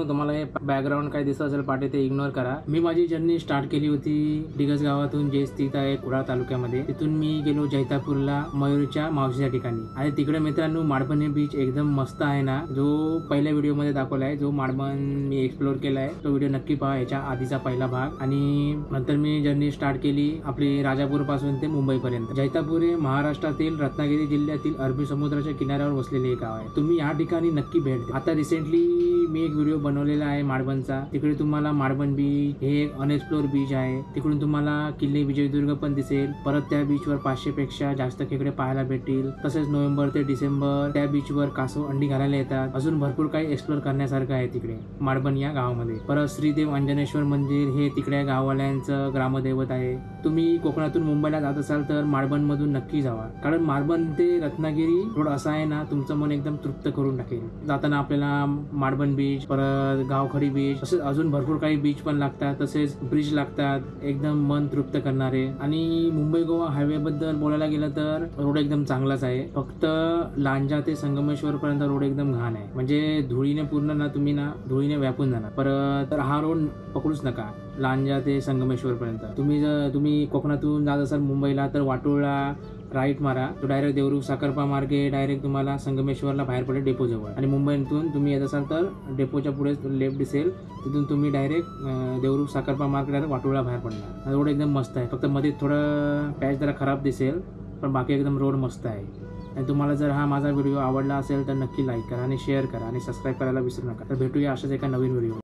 तुम्हाला हे बॅकग्राऊंड काय दिसत असेल पाठी ते इग्नोर करा। मी माझी जर्नी स्टार्ट केली होती डिगस गावातून, जे स्थित आहे कुडाळ तालुक्यामध्ये। तिथून मी गेलो जैतापूरला मयूरच्या मावशीच्या ठिकाणी। आणि तिकडे मित्रांनो माडबन हे बीच एकदम मस्त आहे ना, जो पहिल्या व्हिडिओ मध्ये दाखवला आहे, जो माडबन मी एक्सप्लोर केला आहे तो व्हिडिओ नक्की पहा, याच्या आधीचा पहिला भाग। आणि नंतर मी जर्नी स्टार्ट केली आपली राजापूर पासून ते मुंबई पर्यंत। जैतापूर हे महाराष्ट्रातील रत्नागिरी जिल्ह्यातील अरबी समुद्राच्या किनाऱ्यावर वसलेले एक गाव आहे। तुम्ही या ठिकाणी नक्की भेट द्या। आता रिसेंटली मी एक व्हिडिओ बनवलेला आहे माडबनचा, तिकडे तुम्हाला माडबन बीच हे एक अनएक्सप्लोर बीच आहे। तिकडून तुम्हाला किल्ले विजयदुर्ग पण दिसेल। परत त्या बीचवर 500 पेक्षा जास्त खेकडे पाहायला भेटतील। तसेच नोव्हेंबर ते डिसेंबर त्या बीचवर कासव अंडी घालायला येतात। अजून भरपूर काही एक्सप्लोर करण्यासारखं आहे तिकडे माडबन या गावामध्ये। परत श्रीदेव अंजनेश्वर मंदिर हे तिकडे गाववाल्यांचं ग्रामदैवत आहे। तुम्ही कोकणातून मुंबईला जात असाल तर माडबन मधून नक्की जावा, कारण माडबन ते रत्नागिरी रोड असा आहे ना, तुमचं मन एकदम तृप्त करून टाकेल। जाताना आपल्याला माडबन बीच, परत गावखडी बीच, तसेच अजून भरपूर काही बीच पण लागतात, तसेच ब्रिज लागतात, एकदम मन तृप्त करणारे। आणि मुंबई गोवा हायवे बद्दल बोलायला गेलं तर रोड एकदम चांगलाच आहे, फक्त लांजा ते संगमेश्वर पर्यंत रोड एकदम घाण आहे, म्हणजे धुळीने पूर्ण ना तुम्ही ना धुळीने व्यापून जाणार। परत तर हा रोड पकडूच नका लांजा ते संगमेश्वर पर्यंत। तुम्ही कोकणातून जात असाल मुंबईला तर वाटोळा राईट मारा, तो डायरेक्ट देवरुख साखरपा मार्गे डायरेक्ट तुम्हाला संगमेश्वरला बाहेर पडेल डेपो जवळ। आणि मुंबईतून तुम्ही येत असाल तर डेपोच्या पुढे लेफ्ट दिसेल, तिथून तुम्ही डायरेक्ट देवरुख साखरपा मार्गे डायरेक्ट वाटोळा बाहेर पडणार। रोड एकदम मस्त आहे, फक्त मध्ये थोडं पॅच जरा खराब दिसेल, पण बाकी एकदम रोड मस्त आहे। आणि तुम्हाला जर हा माझा व्हिडिओ आवडला असेल तर नक्की लाईक करा आणि शेअर करा आणि सबस्क्राईब करायला विसरू नका। तर भेटूया अशाच एका नवीन व्हिडिओ।